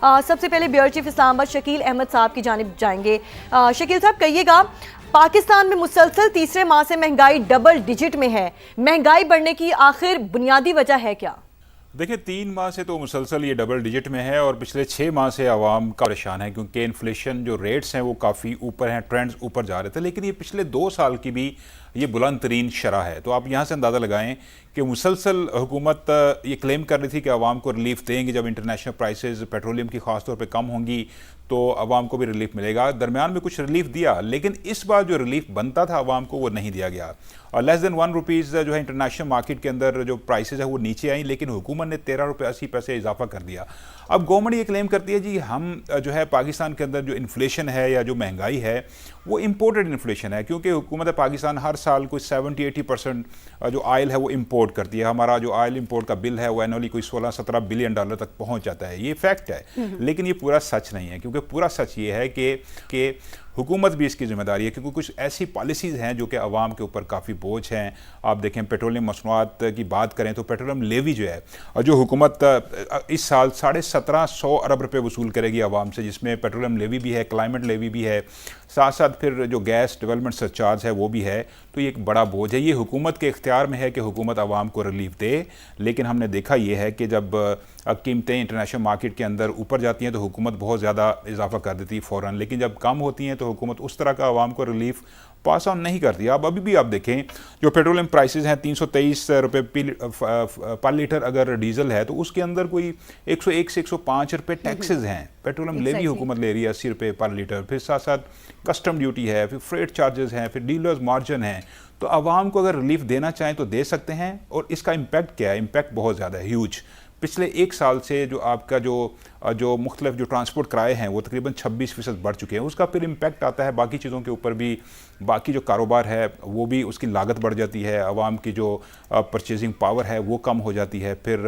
सबसे पहले bureau chief Islamabad Shakeel Ahmad साहब की जानिब जाएंगे। शकील साहब, कहिएगा, पाकिस्तान में मुसलसल तीसरे माह से महंगाई डबल डिजिट में है। महंगाई बढ़ने की आखिर बुनियादी वजह है क्या? देखिए, 3 माह से तो मुसलसल ये डबल डिजिट में है और पिछले 6 माह से आवाम का परेशान है क्योंकि इन्फ्लेशन जो रेट्स हैं वो काफ़ी ऊपर हैं, ट्रेंड्स ऊपर जा रहे थे। लेकिन ये पिछले 2 साल की भी ये बुलंद तरीन शरह है। तो आप यहाँ से अंदाज़ा लगाएं कि मुसलसल हुकूमत ये क्लेम कर रही थी कि आवाम को रिलीफ देंगे, जब इंटरनेशनल प्राइसेस पेट्रोलियम की ख़ास तौर पे कम होंगी तो आवाम को भी रिलीफ मिलेगा। दरमियान में कुछ रिलीफ दिया, लेकिन इस बार जो रिलीफ बनता था आवाम को वो नहीं दिया गया। और लेस देन ₹1 जो है इंटरनेशनल मार्केट के अंदर जो प्राइसेस है वो नीचे आई, लेकिन हुकूमत ने ₹13.80 इजाफा कर दिया। अब गवर्नमेंट ये क्लेम करती है जी हम जो है पाकिस्तान के अंदर जो इन्फ्लेशन है या जो महंगाई है वो इम्पोर्टेड इन्फ्लेशन है, क्योंकि हुकूमत पाकिस्तान हर साल कोई 70-80% जो आयल है वो इम्पोर्ट करती है। हमारा जो आयल इम्पोर्ट का बिल है वो एनुअली कोई $16-17 बिलियन तक पहुंच जाता है। ये फैक्ट है, लेकिन ये पूरा सच नहीं है, क्योंकि पूरा सच ये है कि हुकूमत भी इसकी जिम्मेदारी है, क्योंकि कुछ ऐसी पॉलिसीज़ हैं जो कि आवाम के ऊपर काफ़ी बोझ हैं। आप देखें, पेट्रोलियम मसनूआत की बात करें तो पेट्रोलियम लेवी जो है और जो हुकूमत इस साल 1750 अरब रुपये वसूल करेगी आवाम से, जिसमें पेट्रोलियम लेवी भी है, क्लाइमेट लेवी भी है, साथ साथ फिर जो गैस डेवलपमेंट सरचार्ज है वो भी है। तो ये एक बड़ा बोझ है। ये हुकूमत के इख्तियार में है कि हुकूमत आवाम को रिलीफ दे, लेकिन हमने देखा ये है कि जब कीमतें इंटरनेशनल मार्केट के अंदर ऊपर जाती हैं तो हुकूमत बहुत ज़्यादा इजाफा कर देती है फ़ौरन, लेकिन जब कम होती हैं तो हुकूमत उस तरह का आवाम को रिलीफ पास ऑन नहीं करती। अब अभी भी आप देखें जो पेट्रोलियम प्राइसेस हैं ₹323 पर लीटर अगर डीजल है तो उसके अंदर कोई 101 से 105 रुपये टैक्सेस हैं। पेट्रोलियम लेवी हुकूमत ले रही है ₹80 पर लीटर, फिर साथ साथ कस्टम ड्यूटी है, फिर फ्रेट चार्जेस हैं, फिर डीलर्स मार्जिन है। तो आवाम को अगर रिलीफ देना चाहें तो दे सकते हैं। और इसका इम्पैक्ट क्या है? इम्पैक्ट बहुत ज़्यादा है, ह्यूज। पिछले 1 साल से जो आपका जो मुख्तलिफ जो ट्रांसपोर्ट किराए हैं वो तकरीबन 26% बढ़ चुके हैं। उसका फिर इम्पैक्ट आता है बाकी चीज़ों के ऊपर भी। बाकी जो कारोबार है वो भी, उसकी लागत बढ़ जाती है, आवाम की जो परचेजिंग पावर है वो कम हो जाती है। फिर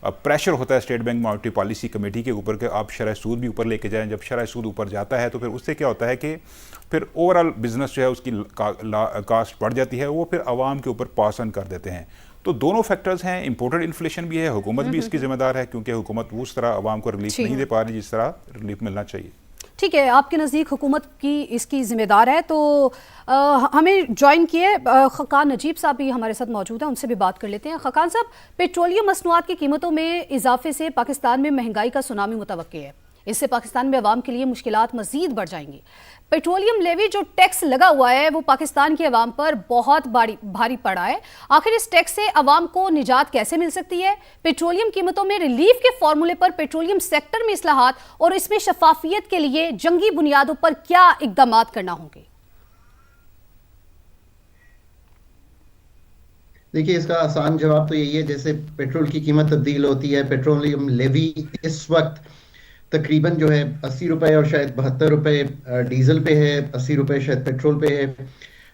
प्रेशर होता है state bank monetary policy committee के ऊपर कि आप शरह सूद भी ऊपर लेके जाएं। जब शरह सूद ऊपर जाता है तो फिर उससे क्या होता है कि फिर ओवरऑल बिजनेस जो है उसकी कास्ट बढ़ जाती है, वो फिर आवाम के ऊपर पास ऑन कर देते हैं। तो दोनों फैक्टर्स हैं, इंपोर्टेड इन्फ्लेशन भी है, हुकूमत भी इसकी जिम्मेदार है, क्योंकि हुकूमत उस तरह आवाम को रिलीफ नहीं दे पा रही जिस तरह रिलीफ मिलना चाहिए। ठीक है, आपके नज़दीक हुकूमत की इसकी जिम्मेदार है। तो हमें ज्वाइन किए खकान नजीब साहब भी हमारे साथ मौजूद हैं, उनसे भी बात कर लेते हैं। खकान साहब, पेट्रोलियम मसनूआत की कीमतों में इजाफे से पाकिस्तान में महंगाई का सुनामी मुतवक्की है। इससे पाकिस्तान में अवाम के लिए मुश्किलात मजीद बढ़ जाएंगी। पेट्रोलियम लेवी जो टैक्स लगा हुआ है वो पाकिस्तान की अवाम पर बहुत भारी पड़ा है। आखिर इस टैक्स से अवाम को निजात कैसे मिल सकती है? पेट्रोलियम कीमतों में रिलीफ के फॉर्मूले पर पेट्रोलियम सेक्टर में इस्लाहात और इसमें शफाफियत के लिए जंगी बुनियादों पर क्या इकदाम करना होंगे? देखिए, इसका आसान जवाब तो यही है, जैसे पेट्रोल की कीमत तब्दील होती है, पेट्रोलियम लेवी इस वक्त तकरीबन जो है 80 रुपए और शायद 72 रुपए डीजल पे है, 80 रुपए शायद पेट्रोल पे है।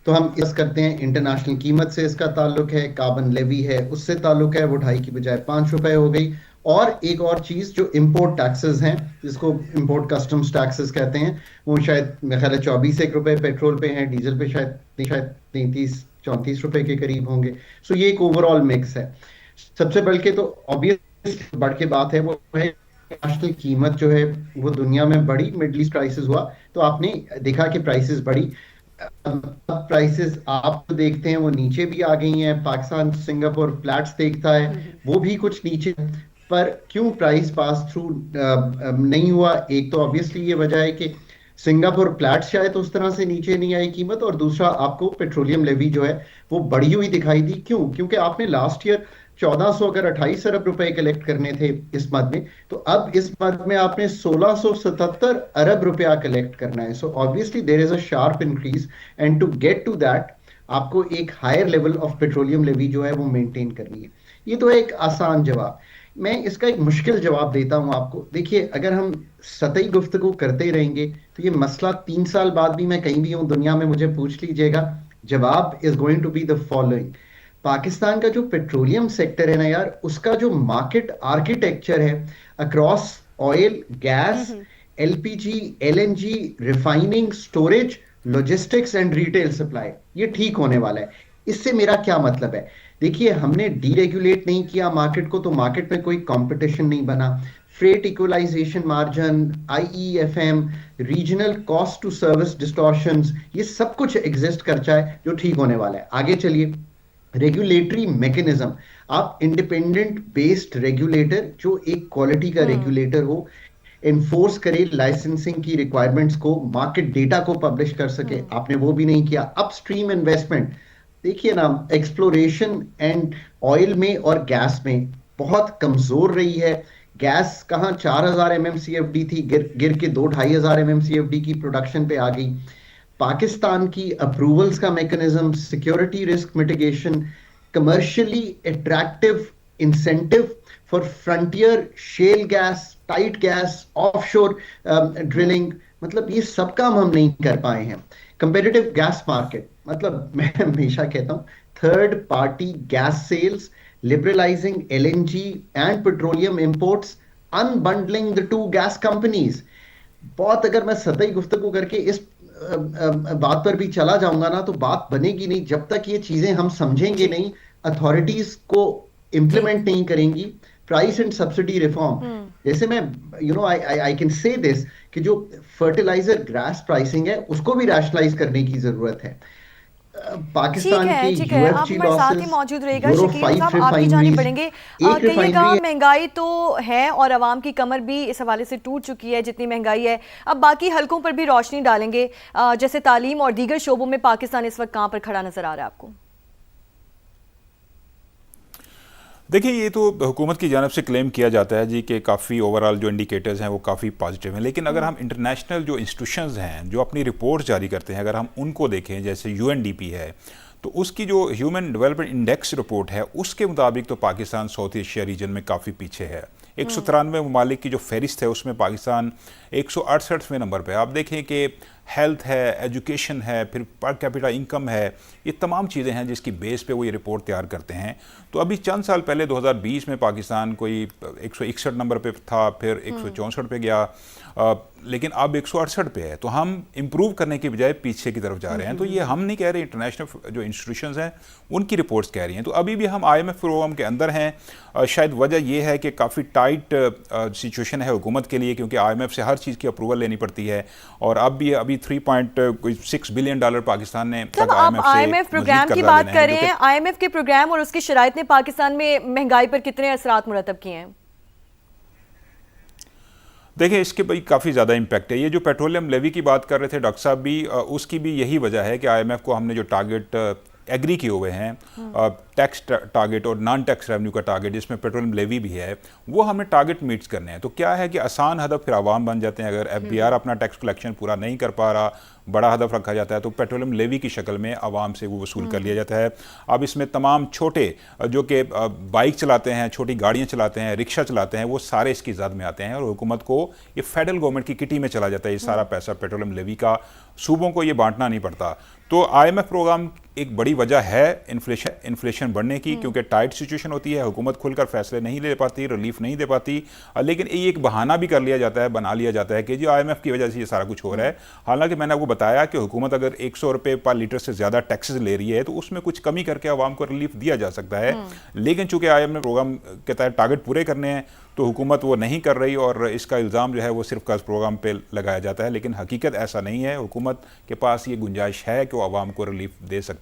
तो हम इस करते हैं इंटरनेशनल कीमत से इसका ताल्लुक है, कार्बन लेवी है उससे ताल्लुक है, वो 2.5 की बजाय 5 रुपए हो गई। और एक और चीज जो इंपोर्ट टैक्सेस हैं, जिसको इंपोर्ट कस्टम्स टैक्सेस कहते हैं, वो शायद मेरे ख्याल है 24 रुपए पेट्रोल पे हैं, डीजल पे शायद 33-34 रुपए के करीब होंगे। सो ये एक ओवरऑल मिक्स है। सबसे बल्कि तो ऑब्वियस बढ़ के बात है वो है नेशनल कीमत जो है वो दुनिया में बढ़ी, मिडल ईस्ट क्राइसिस हुआ तो आपने देखा कि प्राइसेस बढ़ी। प्राइसेस आप तो देखते हैं वो नीचे भी आ गई हैं। पाकिस्तान सिंगापुर फ्लैट्स देखता है वो भी कुछ नीचे, पर क्यों प्राइस पास थ्रू नहीं हुआ? एक तो ऑब्वियसली ये वजह है कि सिंगापुर फ्लैट्स शायद उस तरह से नीचे नहीं आई कीमत, और दूसरा आपको पेट्रोलियम लेवी जो है वो बढ़ी हुई दिखाई दी। क्यों? क्योंकि आपने लास्ट ईयर 1400 अगर 28 अरब रुपए कलेक्ट करने थे इस मद में, तो अब इस मद में आपने 1677 अरब रुपया कलेक्ट करना है। So obviously there is a sharp increase, and to get to that आपको एक higher level of petroleum levy जो है वो मेंटेन करनी है। ये तो है एक आसान जवाब। मैं इसका एक मुश्किल जवाब देता हूं आपको। देखिए, अगर हम सतही गुफ्तगू करते रहेंगे तो ये मसला 3 साल बाद भी मैं कहीं भी हूं दुनिया में मुझे पूछ लीजिएगा, जवाब is going to be the following. Pakistan का जो पेट्रोलियम सेक्टर है ना यार, उसका जो मार्केट आर्किटेक्चर है across oil, gas, LPG, LNG, refining, storage, logistics and retail supply, ये ठीक होने वाला है। इससे मेरा क्या मतलब है? देखिए, हमने डीरेगुलेट नहीं किया मार्केट को, तो मार्केट में कोई कंपटीशन नहीं बना, freight equalisation margin, IEFM, regional cost to service distortions, ये सब कुछ एग्जिस्ट करता है जो ठीक होने वाला है। आगे चलिए, रेगुलेटरी मैकेनिज्म, आप इंडिपेंडेंट बेस्ड रेगुलेटर जो एक क्वालिटी का रेगुलेटर हो, एनफोर्स करे लाइसेंसिंग की रिक्वायरमेंट्स को, मार्केट डेटा को पब्लिश कर सके, आपने वो भी नहीं किया। अपस्ट्रीम इन्वेस्टमेंट, देखिए ना, एक्सप्लोरेशन एंड ऑयल में और गैस में बहुत कमजोर रही है। गैस कहाँ 4000 MMCFD थी, गिर के 2-2500 MMCFD की प्रोडक्शन पे आ गई। पाकिस्तान की अप्रूवल्स का mechanism, security risk mitigation, commercially attractive incentive for frontier shell gas, tight gas, offshore drilling, मतलब ये सब काम हम नहीं कर पाए हैं। कंपेटिटिव गैस मार्केट, मतलब मैं हमेशा कहता हूँ third party gas sales, liberalizing LNG and petroleum imports, unbundling the two gas companies। बहुत अगर मैं सतही गुफ्तगू करके इस बात पर भी चला जाऊंगा ना तो बात बनेगी नहीं जब तक ये चीजें हम समझेंगे नहीं, अथॉरिटीज को इम्प्लीमेंट नहीं करेंगी। प्राइस एंड सब्सिडी रिफॉर्म, जैसे मैं आई कैन से दिस कि जो फर्टिलाइजर ग्रास प्राइसिंग है उसको भी रैशनलाइज करने की जरूरत है। पाकिस्तान की ठीक है, आप हमारे साथ ही मौजूद रहेगा। शकील साहब, आपकी जानिब बढ़ेंगे। कहिएगा, महंगाई तो है और आवाम की कमर भी इस हवाले से टूट चुकी है जितनी महंगाई है। अब बाकी हलकों पर भी रोशनी डालेंगे, जैसे तालीम और दीगर शोबों में पाकिस्तान इस वक्त कहाँ पर खड़ा नजर आ रहा है आपको? देखिए, ये तो हुकूमत की जानब से क्लेम किया जाता है जी कि काफ़ी ओवरऑल जो इंडिकेटर्स हैं वो काफ़ी पॉजिटिव हैं, लेकिन अगर हम इंटरनेशनल जो इंस्टीट्यूशंस हैं जो अपनी रिपोर्ट जारी करते हैं, अगर हम उनको देखें, जैसे UNDP है, तो उसकी जो ह्यूमन डेवलपमेंट इंडेक्स रिपोर्ट है उसके मुताबिक तो पाकिस्तान साउथ एशिया रीजन में काफ़ी पीछे है। 193 ममालिक की जो फहरिस्त है उसमें पाकिस्तान 168वें नंबर पे। आप देखें कि हेल्थ है, एजुकेशन है, फिर पर कैपिटा इनकम है, ये तमाम चीज़ें हैं जिसकी बेस पे वो ये रिपोर्ट तैयार करते हैं। तो अभी चंद साल पहले 2020 में पाकिस्तान कोई 161 नंबर पे था, फिर 164 पे गया, लेकिन अब 168 पे है। तो हम इम्प्रूव करने की बजाय पीछे की तरफ जा रहे हैं। तो ये हम नहीं कह रहे, इंटरनेशनल जो इंस्टीट्यूशंस हैं उनकी रिपोर्ट्स कह रही हैं। तो अभी भी हम IMF प्रोग्राम के अंदर हैं। शायद वजह ये है कि काफ़ी टाइट सिचुएशन है हुकूमत के लिए, क्योंकि IMF से हर चीज़ की अप्रूवल लेनी पड़ती है। और अब भी अभी $3.6 बिलियन पाकिस्तान ने IMF प्रोग्राम की बात कर रहे हैं। IMF के प्रोग्राम और उसकी शराइत ने पाकिस्तान में महंगाई पर कितने असरात मुरतब किए हैं? देखिए, इसके भाई काफ़ी ज़्यादा इम्पैक्ट है। ये जो पेट्रोलियम लेवी की बात कर रहे थे डॉक्टर साहब भी, उसकी भी यही वजह है कि IMF को हमने जो टारगेट एग्री किए हुए हैं, टैक्स टारगेट और नॉन टैक्स रेवेन्यू का टारगेट जिसमें पेट्रोलियम लेवी भी है, वो हमें टारगेट मीट्स करने हैं। तो क्या है कि आसान हदफ फिर आवाम बन जाते हैं। अगर FBR अपना टैक्स कलेक्शन पूरा नहीं कर पा रहा, बड़ा हदफ रखा जाता है, तो पेट्रोलियम लेवी की शक्ल में आवाम से वो वसूल कर लिया जाता है। अब इसमें तमाम छोटे जो कि बाइक चलाते हैं, छोटी गाड़ियाँ चलाते हैं, रिक्शा चलाते हैं, वो सारे इसकी ज़द में आते हैं और हुकूमत को ये फेडरल गवर्नमेंट की किटी में चला जाता है। ये सारा पैसा पेट्रोलियम लेवी का सूबों को ये बांटना नहीं पड़ता। तो IMF प्रोग्राम एक बड़ी वजह है इन्फ्लेशन बढ़ने की, क्योंकि टाइट सिचुएशन होती है, हुकूमत खुलकर फैसले नहीं ले पाती, रिलीफ नहीं दे पाती। लेकिन ये एक बहाना भी कर लिया जाता है, बना लिया जाता है कि जो IMF की वजह से ये सारा कुछ हो रहा है। हालांकि मैंने आपको बताया कि हुकूमत अगर 100 रुपये पर लीटर से ज़्यादा टैक्सेस ले रही है तो उसमें कुछ कमी करके आवाम को रिलीफ दिया जा सकता है। लेकिन चूंकि IMF प्रोग्राम के तहत टारगेट पूरे करने हैं तो हुकूमत वो नहीं कर रही और इसका इल्ज़ाम जो है वो सिर्फ कर्ज प्रोग्राम पे लगाया जाता है। लेकिन हकीकत ऐसा नहीं है, हुकूमत के पास ये गुंजाइश है कि वो आवाम को रिलीफ दे सकती है।